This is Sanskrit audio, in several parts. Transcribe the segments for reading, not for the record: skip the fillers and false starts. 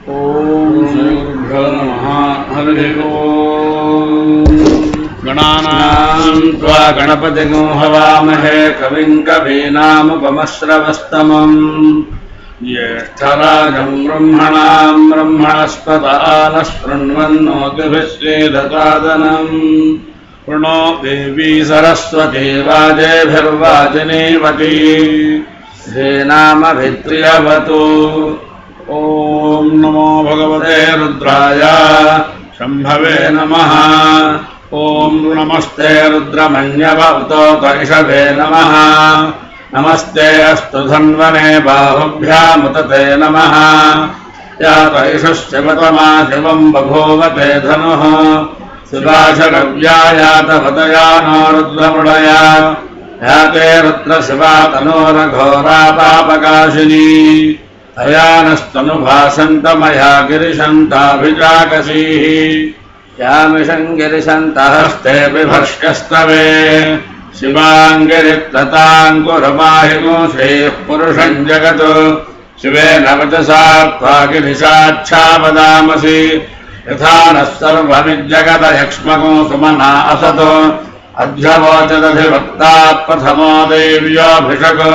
ओम श्रीगुरुभ्यो नमः। हरिः ओम। गणानां त्वा गणपतिं हवामहे कविं कवीनामुपमश्रवस्तमम् ज्येष्ठराजं ब्रह्मणां ब्रह्मणस्पत आनशृण्वन्नोतिभिश्रीदसादनम् प्रणो देवी सरस्वती वाजेभिर्वाजिनीवती श्रीनामभित्र्यवतु। ओम नमो भगवते रुद्राय शंभवे नमः। ओम नमस्ते रुद्रमन्यवतो कैषवे नमः। नमस्ते अस्तु धन्वने बाहुभ्यामुतते नमः। या कैषश्चिवतमा शिवं बभूवते धनुः शिवाशरव्यायातवतया नो रुद्रमृडया या ते रुद्रशिवा तनोरघोरा पापकाशिनी अयानस्तनुभाषन्तमया गिरिशन्ताभिजाकसीः यामिषं गिरिशन्तहस्ते बिभर्ष्यस्तवे शिवाङ्गिरित्तताङ्कुरमाहिनो श्रीः पुरुषं जगत् शिवेन वचसा त्वा गिरिशाच्छा वदामसि यथा नः सर्वमिज्जगत यक्ष्मको सुमना असतो अध्यवोचदधिवक्ता प्रथमो देव्योऽभिषक्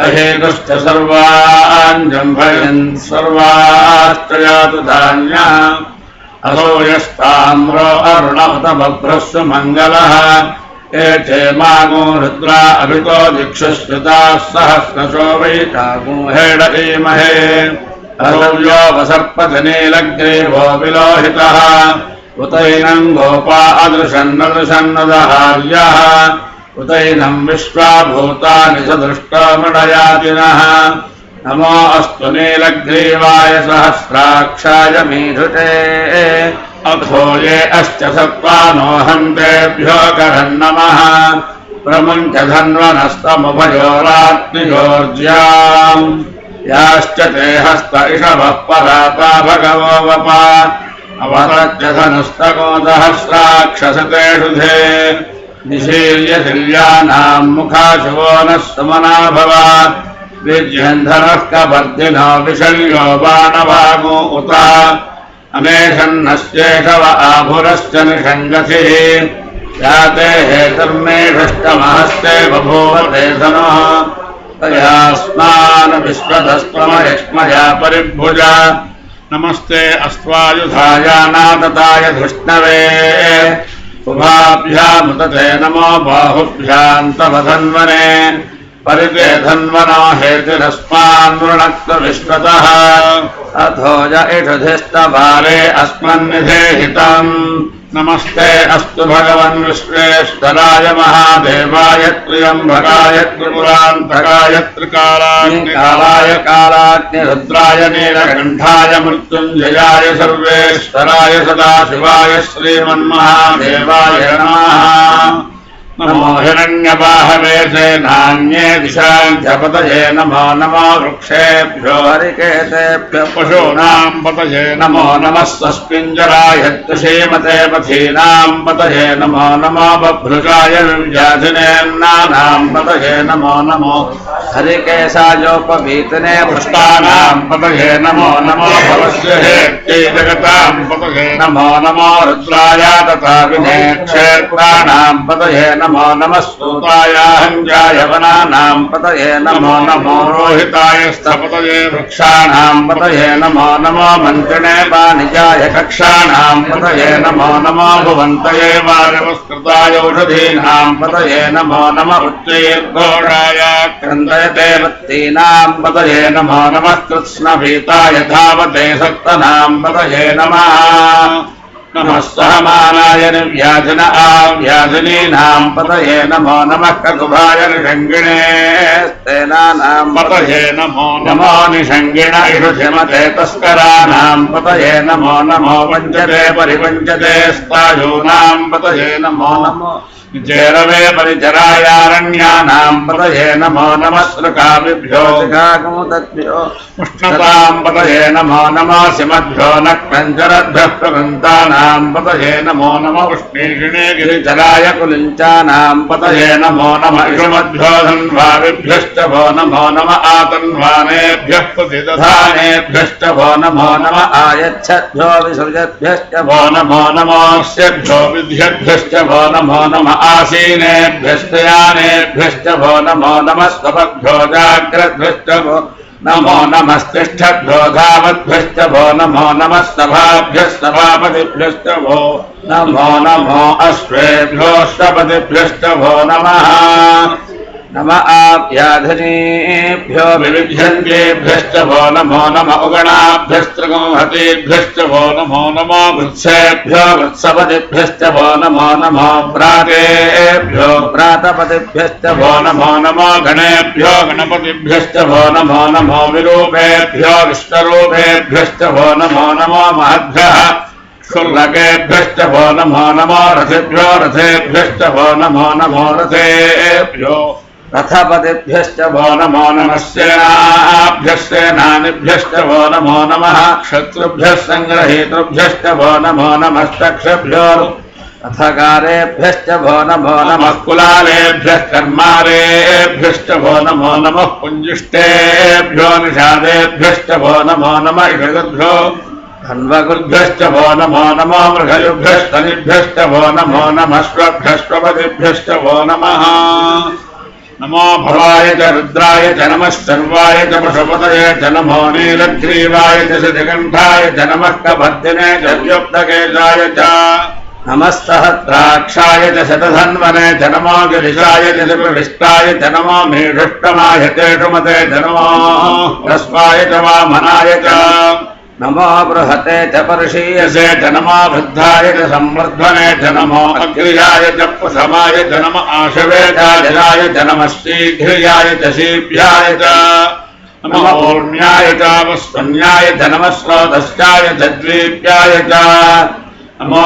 अहेतुश्च सर्वान् जम्भयन् सर्वाश्च यातु धान्यः असो यस्ताम्रो अरुणवतबभ्रस्सु मङ्गलः एते मागो रुद्रा अभितो दिक्षुश्रुताः सहस्रशो वैतागो हेडीमहे अरव्यो वसर्पजनीलग्रीवो विलोहितः उतैनं गोपा अदृशन्नदृशन्नदहार्यः उतैनं विश्वाभूतानि सदृष्टमृडयातिनः नमो अस्तु नीलग्रीवाय सहस्राक्षाय मीधुते अथो ये अश्च सत्त्वानो हन्तेभ्यो करन्नमः प्रमुञ्च धन्वनस्तमुभयोरात्नियोर्ज्याम् याश्च ते हस्त इषवः पराता भगवो वपा अवरच्च धनुस्तको सहस्राक्षसतेषु धे निशील्य शिल्यानां मुखाशुवो नः सुमना भवा विज्यन्धनः कवर्दिनो विशल्यो बाणवागो उत अमेषन्नश्चेषव आभुरश्च निषङ्गसिः याते हेतुर्मेषष्टमहस्ते बभूवते धनुः तयास्मान् विश्वतस्त्वमयक्ष्मया परिभुजा नमस्ते अस्त्वायुधायानातताय धृष्णवे उभाभ्यामुतते नमो बाहुभ्यां तव धन्वने परिते धन्वनो हेतिरस्मान् वृणक्त विश्वतः अथो य इषुधिस्तभारे अस्मन्निधेहितम् नमस्ते अस्तु भगवन् विश्वेश्वराय महादेवाय त्र्यम्बकाय त्रिपुरान्तकाय त्रिकालाय कालाग्निरुद्राय नीलकण्ठाय मृत्युञ्जयाय सर्वेश्वराय सदाशिवाय श्रीमन्महादेवाय नमः। नमो हिरण्यबाहवे नान्ये दिशाञ्चपतये नमो नमो वृक्षेभ्यो हरिकेतेभ्यो पशूनां पतये नमो नमः स्वस्मिञ्जराय श्रीमते पथीनां पतये नमो नमो बभ्रुजाय विव्याधिनेन्नानां पतये नमो नमो हरिकेशायोपवीतने पुष्टानां पतये नमो नमो भवस्य हेत्यै जगतां पतये नमो नमो रुद्राय तथा विनेक्षेत्राणां पतये नमो नमः स्तोताय हञ्जाय वनानां पतये नमो नमो रोहिताय स्थपतये वृक्षाणां पतये नमो नमो मन्त्रिणे वाणिजाय कक्षाणां पतये नमो नमो भुवन्तये वायवस्कृताय औषधीनां पतये नमो नमः उच्चैर्घोषाय क्रन्दयते वत्तीनां पतये नमो नमः कृत्स्नभीताय धावते सक्तनां पतये नमः नमः सहमानाय निर्व्याधिन आव्याधिनीनां पतये नमो नमः ककुभाय निषङ्गिणे स्तेनानां पतये नमो नमो निषङ्गिण इषुधिमते तस्कराणां पतये नमो नमो वञ्चते परिवञ्चते स्तायूनां पतये नमो नमो चेरवे परिचरायारण्यानाम् पतये नमो नमः श्रुकाभिभ्यो शिखागमुदभ्यो उष्णताम् पतये नमो नमः सिमभ्यो नक्तञ्जरद्भ्यः प्रवृन्तानाम् पतये नमो नमः उष्णीषिणे गिरिचराय कुलिञ्चानाम् पतये नमो नमः इषुमद्भ्यो धन्वाभिभ्यश्च भो नमो नमः आतन्वानेभ्यः प्रतिदधानेभ्यश्च भो नमो नमः आयच्छद्भ्यो विसृजद्भ्यश्च भो नमो नमोऽस्यभ्यो विद्यभ्यश्च भो नमो नमः आसीनेभ्यश्च यानेभ्यश्च भो नमो नमः स्वभ्यो जाग्रद्भ्यश्च भो नमो नमस्तिष्ठद्भ्यो धावद्भ्यश्च भो नमो नमः सभाभ्यः सभापतिभ्यश्च भो नमो नमो अश्वेभ्यो अश्वपतिभ्यश्च भो नमः नम आप्याधनेभ्यो विविध्यन्तेभ्यश्च भो नमो नमः उगणाभ्यस्त्रगोहतेभ्यश्च भो नमो नमो वृत्सेभ्यो वृत्सपतिभ्यश्च भो नमो नमो प्रातेभ्यो प्रातपतिभ्यश्च भो नमो नमो गणेभ्यो गणपतिभ्यश्च भो नमो नमो विरूपेभ्यो विश्वरूपेभ्यश्च भो नमो नमो महद्भ्यः क्षुल्लकेभ्यश्च भो नमो नमो रथेभ्यो रथेभ्यश्च भो नमो नमो रथेभ्यो रथपतिभ्यश्च भो नमो नमः सेनाभ्यः सेनानिभ्यश्च भो नमो नमः शत्रुभ्यः सङ्ग्रहेतृभ्यश्च भो नमो नमः चक्षुभ्यो रथकारेभ्यश्च भो नमो नमः कुलालेभ्यः कर्मारेभ्यश्च भो नमो नमः पुञ्जिष्टेभ्यो निषादेभ्यश्च भो नमो नमः इषगद्भ्यो धन्वगुर्भ्यश्च भो नमो नमो मृगयुभ्यस्तनिभ्यश्च भो नमो नमः स्वभ्यस्वपतिभ्यश्च भो नमः नमो भवाय च रुद्राय च नमः सर्वाय च पशुपतये च नमो नीलग्रीवाय च शशिकण्ठाय च नमः कपर्दिने च व्युक्तकेशाय च नमः सहस्राक्षाय च शतधन्वने च नमो गिरिशाय च प्रविष्टाय च नमो मेढुष्टमाय तेषुमते च नमो ह्रस्वाय च वामनाय च नमो बृहते च पर्षीयसे च नमो वृद्धाय च संवर्धने च नमो अग्र्याय च प्रथमाय च नमः आशवेदाय च नमः शीघ्र्याय च शीभ्याय च नमो ऊर्ण्याय च वस्तुन्याय च नमः स्रोतश्चाय च द्वीप्याय च नमो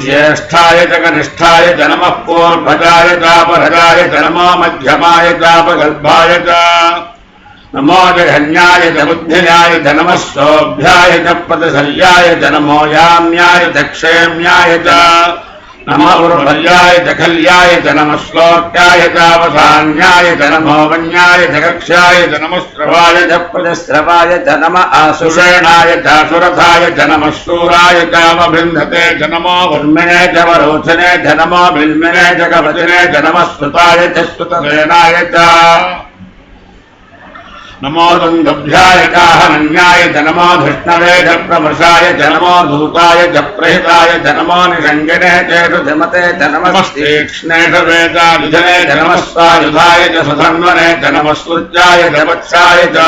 ज्येष्ठाय च कनिष्ठाय च नमः पूर्वजाय चापरजाय च नमो मध्यमाय चापगर्भाय च नमो जघन्याय च बुद्धिन्याय च नमः सौभ्याय च प्रतिशल्याय च नमो याम्याय च क्षेम्याय च नमो उर्भल्याय च खल्याय च नमः श्लोक्याय चावसान्याय च नमो वन्याय च कक्ष्याय च नमः श्रवाय च प्रतिस्रवाय च नमः सुषेणाय च सुरथाय च नमः शूराय चावबृन्धते च नमो वर्मिणे च वरोचने च नमो बिल्मिने च कवचने च नमः श्रुताय च श्रुतसेनाय च नमो दुन्दुभ्याय चाहनन्याय च नमो धृष्णवे च प्रमृषाय च नमो धूताय च प्रहिताय च नमो निषङ्गिने चेषुधिमते च नमस्तीक्ष्णेषवेदायुधने च नमः स्वायुधाय च सधन्वने च नमः सूर्याय च वत्साय च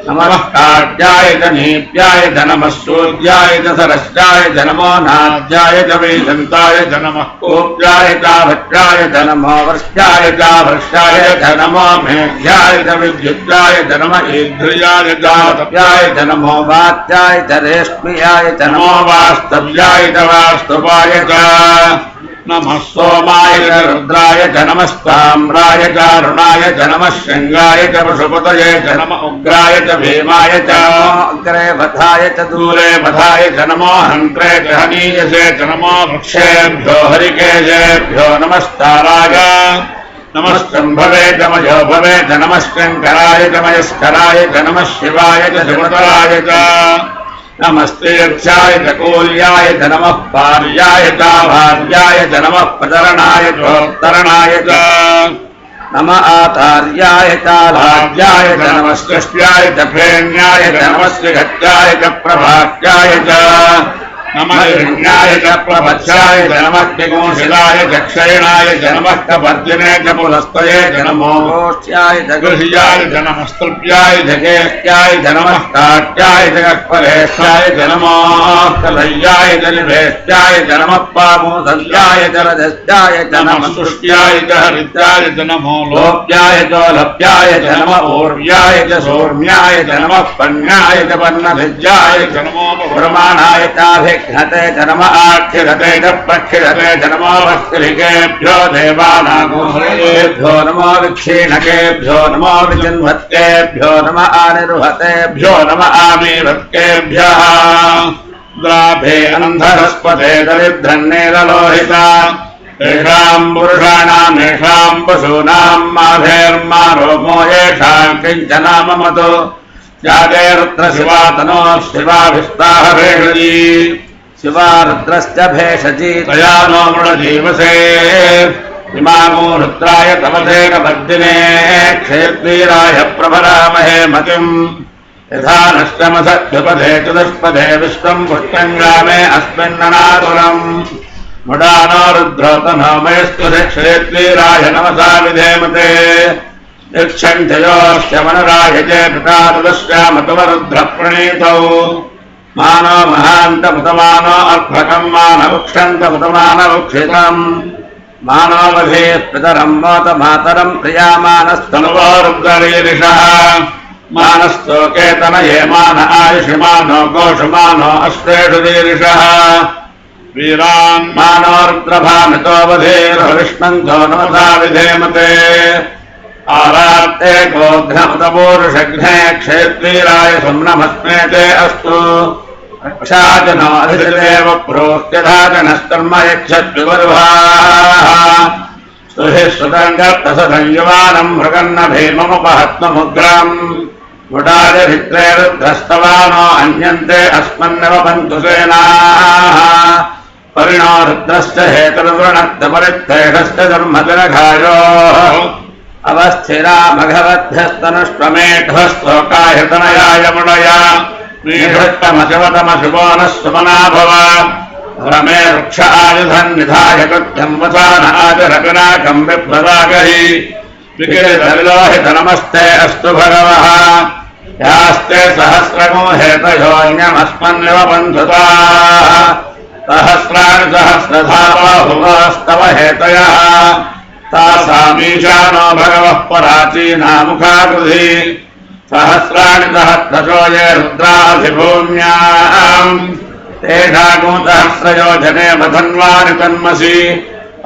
नमः काट्याय च नीप्याय च नमः सूर्याय च सरस्याय च नमो नाद्याय च वेदन्ताय च नमः कोप्याय चाभट्याय च नमो वर्ष्याय चाभर्ष्याय च नमो मेघ्याय च विद्युत्याय च नमः ईध्र्याय चातप्याय च नमो वात्याय च रेष्म्याय च नमो वास्तव्याय च वास्तवाय च नमः सोमाय च रुद्राय च नमस्ताम्राय च अरुणाय च नमः शृङ्गाय च पशुपतये च नमः उग्राय च भीमाय च अग्रे वधाय च दूरे वधाय च नमो हन्त्रे च हनीयसे च नमो वृक्षेभ्यो हरिकेशेभ्यो नमस्ताराय नमः शम्भवे च मयोभवे च नमः शङ्कराय च मयस्कराय च नमः शिवाय च शिवतराय च नमस्तेऽक्षाय च कूल्याय च नमः पार्याय च भार्याय च नमः प्रतरणाय चोत्तरणाय च नम आचार्याय च भाग्याय च नमस्कृष्ट्याय च फेण्याय च नमस्कृत्याय च प्रभाक्याय च नमः हिरण्याय च प्रभत्याय च नमः किंशिलाय च क्षयणाय च नमः कपर्दिने च पुलस्तये च नमो गोष्ठ्याय च गृह्याय च नमस्तुभ्याय च केष्ट्याय च नमः काट्याय च कक्परेष्ट्याय च नमो कलय्याय च निभेष्ट्याय च नमः पामोदल्याय च रजस्याय च नमः तुष्ट्याय च हरिद्याय च नमो लोप्याय च लप्याय च नमः ऊर्व्याय च सौर्म्याय च नमः पन्याय च पन्नभिज्याय च नमो प्रमाणाय चाभिक्ष्याय घ्नते च नम आक्षिरते च प्रक्षिरते च नमो वस्त्रिकेभ्यो देवानागोहरेभ्यो नमो विक्षीणकेभ्यो नमो विचिन्वत्केभ्यो नम आनिर्हतेभ्यो नम आमीवत्केभ्यः द्राभे अन्धरस्पते दरिद्रन्नेरलोहिता येषाम् पुरुषाणाम् येषाम् पशूनाम् माभेर्मा रोमो येषाम् किञ्चनाममतो जाते रुद्रशिवा तनोः शिवा विस्ताहभेषजी शिवा रुद्रश्च भेषजी तया नो मृडजीवसे इमानो रुद्राय तमसेन वर्धिने क्षेत्रीराय प्रभरामहे मतिम् यथा नष्टमसद्युपदे चतुष्पदे विश्वम् पुष्टङ्ग्रामे अस्मिन्ननातुरम् मुडानो रुद्रोतनो मयस्तु क्षेत्रीराय नमसा विधेमते यक्षञ्चयोश्च मनराय चे पितारुदश्यामतुवरुद्रप्रणीतौ मानो महान्तमुतमानो अर्भकम् मानवुक्षन्तमुतमानवुक्षितम् मानो वधेः पितरम् मोत मातरम् प्रियामानस्तनुवो रुद्ररीरिषः मानस्तोकेतनये मान आयुषमानो गोषमानो अश्वेषु रीरिषः वीरान् मानो रुद्रभामितो वधेर्हविष्णन्तो नमसा विधेमते आरार्ते गोघ्नमुतपूरुषघ्ने क्षेत्रीराय सुम्नमस्मे ते अस्तु रक्षाजनो अधिदेव प्रोक्त्यधाजनस्तर्म यक्षद्विवर्भाः स्तुभिः सुतङ्गत्तसंयुवानम् मृगन्न भीममुपहत्ममुग्रम् मुडारिभित्रे रुद्रस्तवानो अन्यन्ते अस्मन्नव पन्तु सेनाः परिणो रुद्रश्च हेतुर्वृणत्तपरित्थेषश्च धर्मजनघायोः अवस्थिरा मघवद्भ्यस्तनुष्वमेढस्तोकायतनयाय मुडया मीढष्टमशवतमशुभो नः सुमना भव रमे वृक्ष आयुधन् निधाय कृत्यम् वसान आजरपिनाकम् बिभ्रदागहि विकिरितविलोहित नमस्ते अस्तु भगवः यास्ते सहस्रमो हेतयोऽन्यमस्मन्निव बन्धुताः सहस्राणि सहस्रधा बाहुवास्तव हेतयः तासामीशानो भगवः पराचीना मुखाकृधि सहस्राणि सहस्रशो ये रुद्राधिभूम्याम् तेषागुसहस्रयोजने वधन्वानि तन्मसि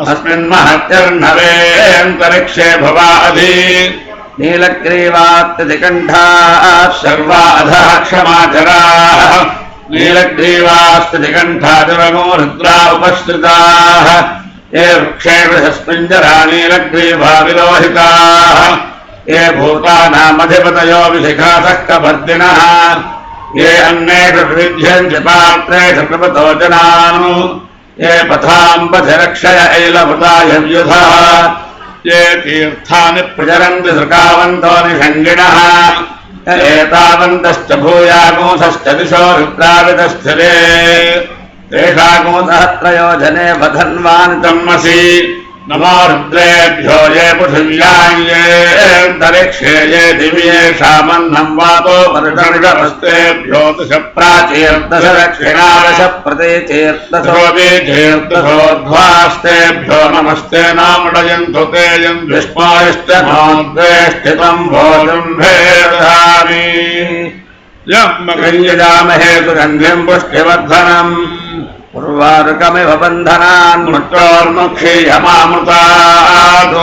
अस्मिन्महत्यर्णवेऽन्तरिक्षे भवा अधि नीलग्रीवास्तिकण्ठाः सर्वा अधः क्षमाचराः नीलग्रीवास्तिकण्ठादिवगो रुद्रा उपश्रिताः ये वृक्षेभ्यस्मिञ्जरा नीलग्रीवा विलोहिताः ये भूतानामधिपतयो विशिखासः कपर्दिनः ये अन्नेषु विविध्यन्ति पात्रेषु प्रपतो जनानु ये पथाम्बधिरक्षय ऐलभृताय व्युधः ये तीर्थानि प्रचरन्ति सृकावन्तो निषङ्गिणः एतावन्तश्च भूयागोंसश्च दिशो रुद्रावितस्थिरे तेषागोसहस्रयोजने वधन्वान् तन्मसि नमो रुद्रेभ्यो ये पृथिव्याम् ये अन्तरिक्षे ये दिवि येषामन्नम् वातो वर्षणिषमस्तेभ्यो दश प्राचीर्दश दक्षिणादश प्रतीचीर्दशोदीचीर्दशोध्वास्तेभ्यो नमस्ते नामडयन्तु ते यम् विस्मायश्च नोद्वेष्टितम् भोजम् भेदधामि यम् गञ्जयामहे सुगन्धिम् पुष्टिवर्धनम् उर्वारुकमिव बन्धनान् मृत्योर्मुक्षीयमामृतात्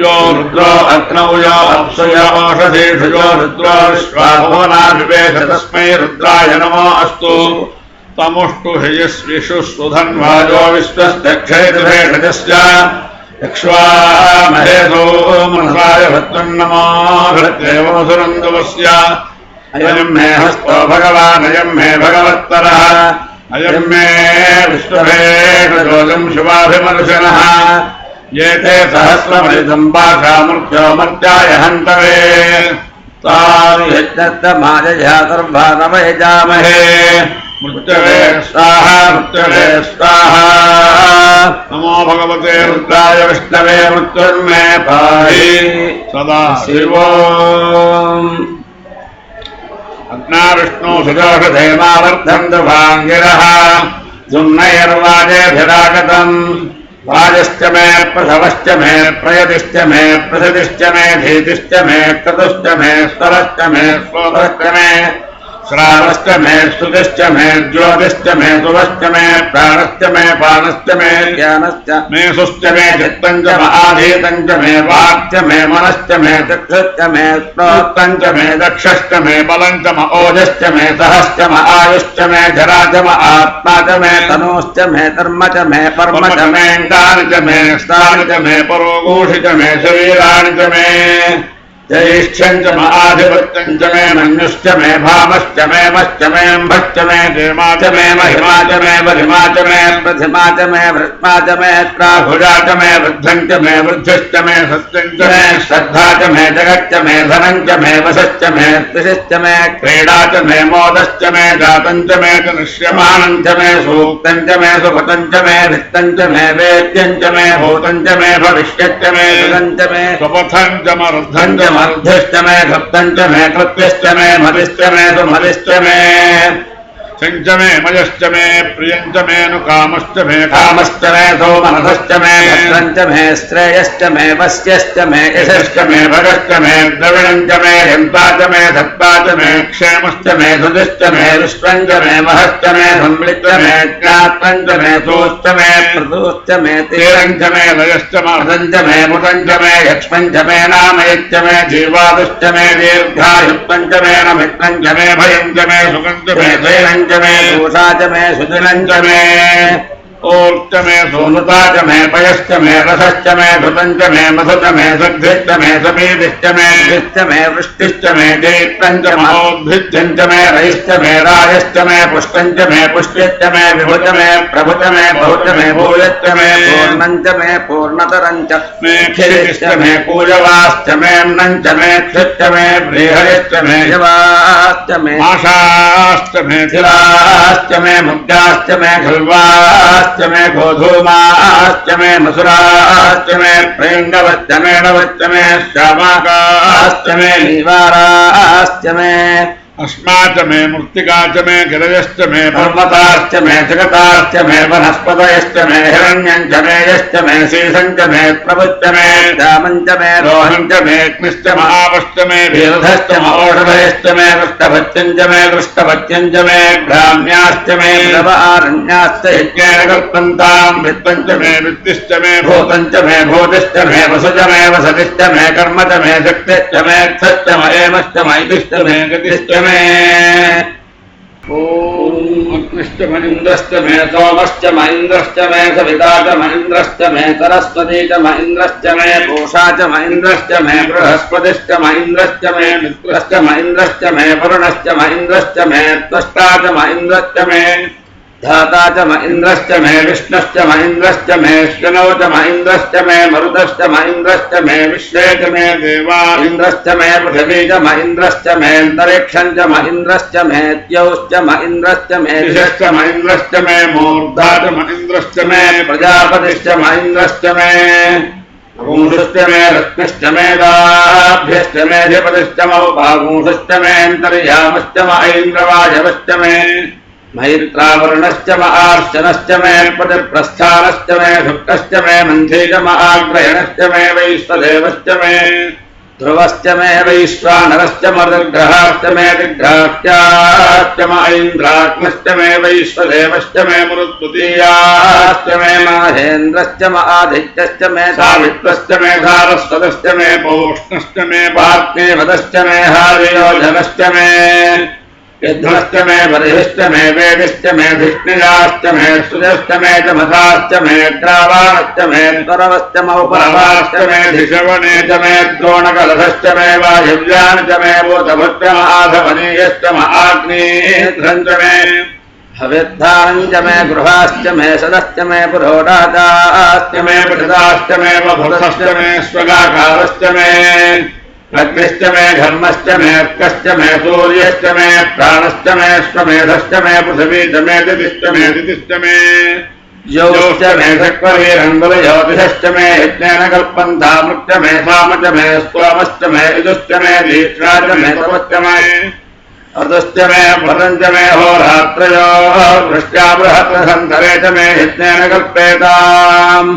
यो रुद्रो अग्नौ यो अप्सु यो ओषधीषु यो रुद्रो विश्वाभुवनाभिवेश तस्मै रुद्राय नमो अस्तु तमुष्टु हियस्विषु सुधन्वाजो विश्वस्तक्षेतुभेषजस्य यक्ष्वामहेतो मनसाय भद्रन्नमो भृत्येवसुरन्दवस्य अयम् मे हस्तो भगवानयम् मे भगवत्तरः अयम् मे विश्वभेषजोगम् शिवाभिमर्शनः ये ते सहस्रमलितम् पाशामृत्यो मर्त्याय हन्तवे तानि यज्ञस्तमाजयातर्भानमयजामहे मृत्यवे स्वाहा मृत्यवे स्वाहा नमो भगवते रुद्राय विष्णवे मृत्युर्मे पाहि सदा शिवोम् अग्नाविष्णो सुदोषधेमावर्धन्तु भाङ्गिरः जुम्नैर्वाजेभिरागतम् वाजश्च मे प्रसवश्च मे प्रयतिश्च मे प्रसतिश्च मे धीतिश्च मे क्रतुश्च मे स्वरश्च मे श्लोकश्च मे श्रावश्च मे स्तुतिश्च मे ज्योतिश्च मे सुवश्च मे प्राणश्च मे पानश्च मे ज्ञानश्च मे सुश्च मे चित्तं च महाधीतं च मे वाक्च मे मनश्च मे चक्षुश्च मे श्रोत्रं च मे दक्षश्च मे बलं च म ओजश्च मे सहश्च म आयुश्च मे जरा च म आत्मा च मे तनूश्च मे कर्म च मे कर्म च मे अङ्गानि च मे स्थानि च मे परोगोषि च मे शरीराणि च मे ज्येष्ठं च महाधिपत्यं च मे मन्युश्च मे भामश्च मे मश्च मे अम्भश्च मे धीमा च मे महिमा च मे बलिमा च मे प्रथिमा च मे वृत्मा च मे प्राहुजा च मे वृद्धं च मे वृद्धिश्च मे सत्यं च मे श्रद्धा च मे जगच्च मे धनं च मे वशश्च मे कृषिश्च मे क्रीडा च मे मोदश्च मे जातं च मे च नश्यमानं च मे सूक्तं च मे सुभतं च मे वित्तं च मे वेद्यं च मे भूतं च मे भविष्यच्च मे सुगं च मे स्वपथं च मरुद्धं च मर्ध्यश्च मे सप्तं च मे कृत्यश्च मे मदिश्च मे सुमदिश्च मे संच मे मयश्च मे प्रियञ्च मे नुकामश्च मे कामश्च मे सोमनसश्च मे भद्रञ्च मे श्रेयश्च मे वस्यश्च मे यशश्च मे भगश्च मे द्रविणञ्च मे हन्ता च मे सत्ता च मे क्षेमश्च मे धुतिश्च मे विश्वं च मे महश्च मे संवृत्त मे ज्ञात्रं च मे सोश्च मे प्रदोश्च मे तीरञ्च मे लयश्च मदञ्च मे मुदञ्च मे यक्ष्मं च मे नामयश्च मे जीवादुश्च मे दीर्घायुक्तं च मे नमित्रं च मे भयं च मे सुखं च मे दैनं च मे दोषा च मे सुदिनं च मे ओर्च मे सोनुता च मे पयश्च मे रसश्च मे घृतं च मे मधु च मे सग्धिश्च मे समीधिश्च मे धिश्च मे वृष्टिश्च मे जैत्रं च महोद्भिज्यं च मे रयिश्च मे रायश्च मे पुष्टं च मे पुष्टिश्च मे विभुच मे प्रभुच मे बहुच मे भूयश्च मे पूर्णं च मे पूर्णतरं च मे क्षितिश्च मे कूजवाश्च मे अन्नं च मे क्षिश्च मे बृहयश्च मे यवाश्च मे आशाश्च मे तिलाश्च मे मुग्धाश्च मे खल्वाश्च मे गोधूमाश्च मे मसुराश्च मे प्रेङ्गवश्च मे नवश्च मे श्यामाकाश्च मे नीवाराश्च मे अस्माच मे मृत्तिका च मे गिरयश्च मे पर्वताश्च मे जगताश्च मे वनस्पतयश्च मे हिरण्यं च मे यश्च मे शेषं च मे प्रभुश्च मे रामं च मे रोहं च मे अग्निश्च महावश्च मे भीरधश्च महोषधयश्च मे कृष्णभत्यं च मे कृष्णभत्यं च मे ग्राम्याश्च मे नवारण्याश्च यज्ञेन कल्पन्तां वित्तं च मे वित्तिश्च मे भूतं च मे भूतिश्च मे वसु च मे वसतिश्च मे कर्म च मे शक्तिश्च मे क्षश्च मे एमश्च मैतिश्च मे गतिश्च मे अग्निश्च महीन्द्रश्च मे सोमश्च महीन्द्रश्च मे सविता च महीन्द्रश्च मे सरस्वती च महीन्द्रश्च मे पूषा च महीन्द्रश्च मे बृहस्पतिश्च महीन्द्रश्च मे मित्रश्च महीन्द्रश्च मे वरुणश्च महीन्द्रश्च मे त्वष्टा च महीन्द्रश्च मे धाता च महीन्द्रश्च मे विष्णुश्च महीन्द्रश्च मे श्वनो च महीन्द्रश्च मे मरुतश्च महीन्द्रश्च मे विश्वे च मे देवा इन्द्रश्च मे पृथिवी च महीन्द्रश्च मे अन्तरिक्षं च महीन्द्रश्च मे द्यौश्च महीन्द्रश्च मे दिशश्च महीन्द्रश्च मे मूर्धा च महीन्द्रश्च मे प्रजापतिश्च महीन्द्रश्च मे पूंसश्च मे रत्नश्च मे दाभ्यश्च मे अधिपतिश्च मौभागूंसश्च मे अन्तर्यामश्च महेन्द्रवायवश्च मे मैत्रावरुणश्च महार्शनश्च मे प्रतिप्रस्थानश्च मे शुक्लश्च मे मन्थे च महाग्रहणश्च मे वैश्वदेवश्च मे ध्रुवश्च मे वैश्वानरश्च मरुद्ग्रहाश्च मे दिग्राह्याश्च महेन्द्राग्नश्च मे वैश्वदेवश्च मे मरुद्वितीयाश्च मे महेन्द्रश्च महादित्यश्च मे सावित्रश्च मे सारस्वतश्च मे पौष्णश्च मे पार्थिवदश्च मे हारियोधनश्च मे यध्वश्च मे बर्हिश्च मे वेदिश्च मे धिष्णिजाश्च मे सुजश्च मे च मथाश्च मे ग्रावाणश्च मे करवश्च मौपरवाश्च मे धिषवणे च मे द्रोणकलशश्च मे वायव्यानि च मे भूतभुत्र महाधवनीयश्च महाग्नेध्रं च मे हविद्धानं च मे गृहाश्च मे सदश्च मे पुरोडादाश्च मे पठिताश्च मे बभुतश्च मे स्वगाकारश्च मे अग्निश्च मे धर्मश्च मे अर्कश्च मे सूर्यश्च मे प्राणश्च मे श्वमेधश्च मे पृथिवी च मे दितिश्च मे दितिश्च मे योश्च मे शक्वरीरङ्गुलज्योतिषश्च मे यज्ञेन कल्पन्तामृश्च मे साम च मे स्तोमश्च मे यजुश्च मे दीक्षा च मे तपश्च मे अतश्च मे भरं च मे होरात्रयोः वृष्ट्या बृहत्सन्धरे च मे यज्ञेन कल्पेताम्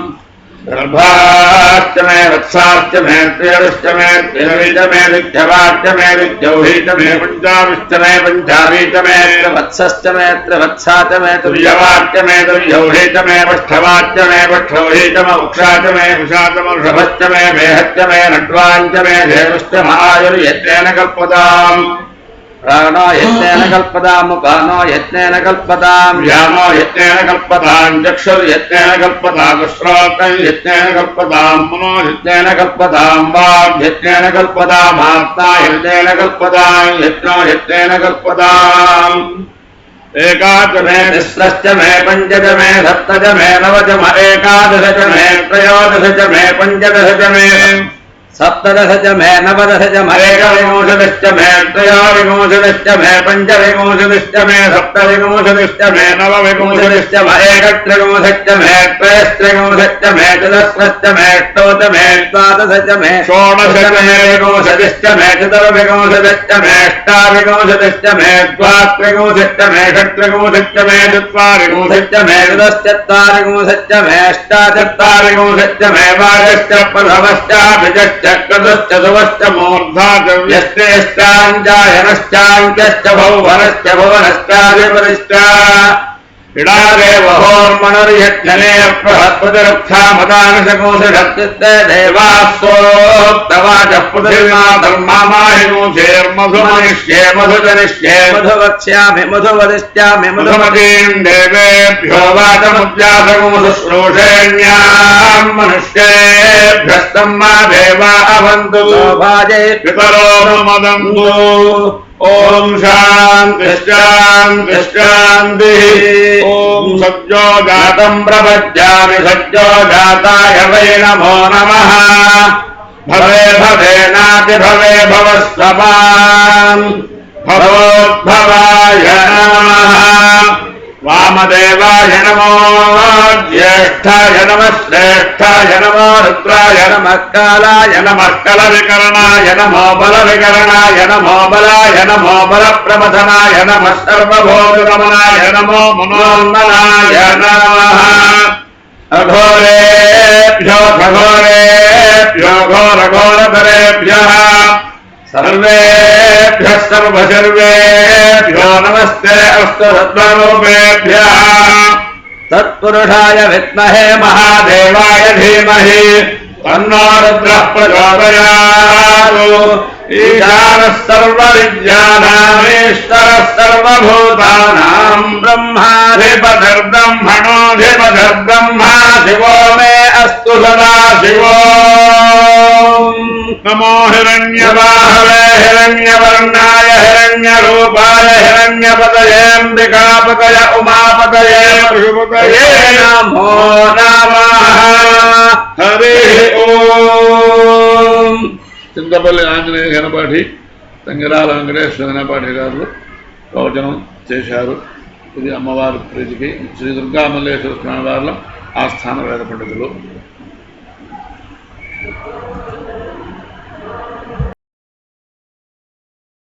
गर्भाश्च मे वत्साश्च मे त्रियरुश्च मे त्रिरविच मे विद्यवाश्च मे विद्यौहीच मे पञ्चाविश्च मे पञ्चावीच मे त्रिवत्सश्च मे त्रिवत्सा च मे तुर्यवाश्च मे तुर्यौहीच मे वष्ठवाश्च मे वष्ठौहीच मे उक्षा च मे उषा च मे वृषभश्च मे वेहश्च मे नड्वाञ्च मे धेनुश्च महायुर्यज्ञेन कल्पताम् प्राणो यत्नेन कल्पताम् उपानो यत्नेन कल्पताम् व्यानो यत्नेन कल्पताम् चक्षुर्यत्नेन कल्पताम् श्रोत्रं यत्नेन कल्पताम् मनो यत्नेन कल्पताम् वाक् यत्नेन कल्पताम् आत्मा यत्नेन कल्पताम् यत्नो यत्नेन कल्पताम् एकादश मे तिस्रश्च मे पञ्चदश मे सप्तदश मे नवदश मे एकादश च मे त्रयोदश च मे पञ्चदश च मे सप्तदश च मे नवदश च मे एकविंशतिश्च मे त्रयोविंशतिश्च मे पञ्चविंशतिश्च मे सप्तविंशतिश्च मे नवविंशतिश्च मे एकत्रिंशच्च मे त्रयस्त्रिंशच्च मे चतुस्रश्च मे अष्टोच मे द्वादश च मे षोडश च मे विंशतिश्च मे चतुर्विंशतिश्च मे अष्टाविंशतिश्च मे द्वात्रिंशच्च मे षट्त्रिंशच्च मे चत्वारिंशच्च मे चतुश्चत्वारिंशच्च मे अष्टाचत्वारिंशच्च मे द्वादश्च प्रथमश्च भिजश्च चतुश्च सुवश्च मूर्धा च व्यस्तेश्चाञ्जायनश्चाञ्चश्च भौवनश्च भुवनश्चाधिपतिश्च इडादेवहोर्मणुर्यज्ञने बृहस्पतिरक्षामदानशकोषधत्ते देवास्तोक्तवाचः पृथिव्या धर्मामाहिनोषेर्मधुमनिष्ये मधुजनिष्ये मधुवक्ष्यामि मधुवदिष्यामि मधुमतीम् देवेभ्यो वाचमुद्यासकोषश्रोषेण्याम् मनुष्येभ्यस्तम् मा देवा अवन्तु भाजे पितरो मदन्तु ओम शांति शांति शांति ओम सज्जो जातम प्रपद्यामि सज्जो जाताय वै नमो नमः भवे भवेनाति भवे भवस्वपाम् भवोद्भवाय नमः वामदेवाय नमो ज्येष्ठाय नमः श्रेष्ठाय नमो रुद्राय नमः कालाय नमः कलविकरणाय नमो बलविकरणाय नमो बलाय नमो बलप्रमथनाय नमः सर्वभूतगमनाय नमो मनोन्मनाय नमः अघोरेभ्यो खघोरेभ्यो घोरघोरतरेभ्यः सर्वेभ्यः सर्वसर्वेभ्यो नमस्ते अस्तु सद्वरूपेभ्यः तत्पुरुषाय विद्महे महादेवाय धीमहि तन्नो रुद्रः प्रचोदयात् ईशानः सर्वविद्यानामीश्वरः सर्वभूतानां ब्रह्माधिपतिर्ब्रह्मणोऽधिपतिर्ब्रह्मा शिवो मे अस्तु सदा शिवो नमो हिरण्यबाहवे हिरण्यवर्णाय हिरण्यरूपाय हिरण्यपतयेऽम्बिकापतय उमापतये पशुपतये नमो नमः हरिः ओम् చింతపల్లి ఆంజనేయ గణపాఠి తంగిరాల వెంకటేశ్వర గణపాఠి గారు ప్రవచనం చేశారు. ఇది అమ్మవారి ప్రీతికి శ్రీ దుర్గా మల్లేశ్వర స్వామి వారిలో ఆస్థాన వేద పండితులు.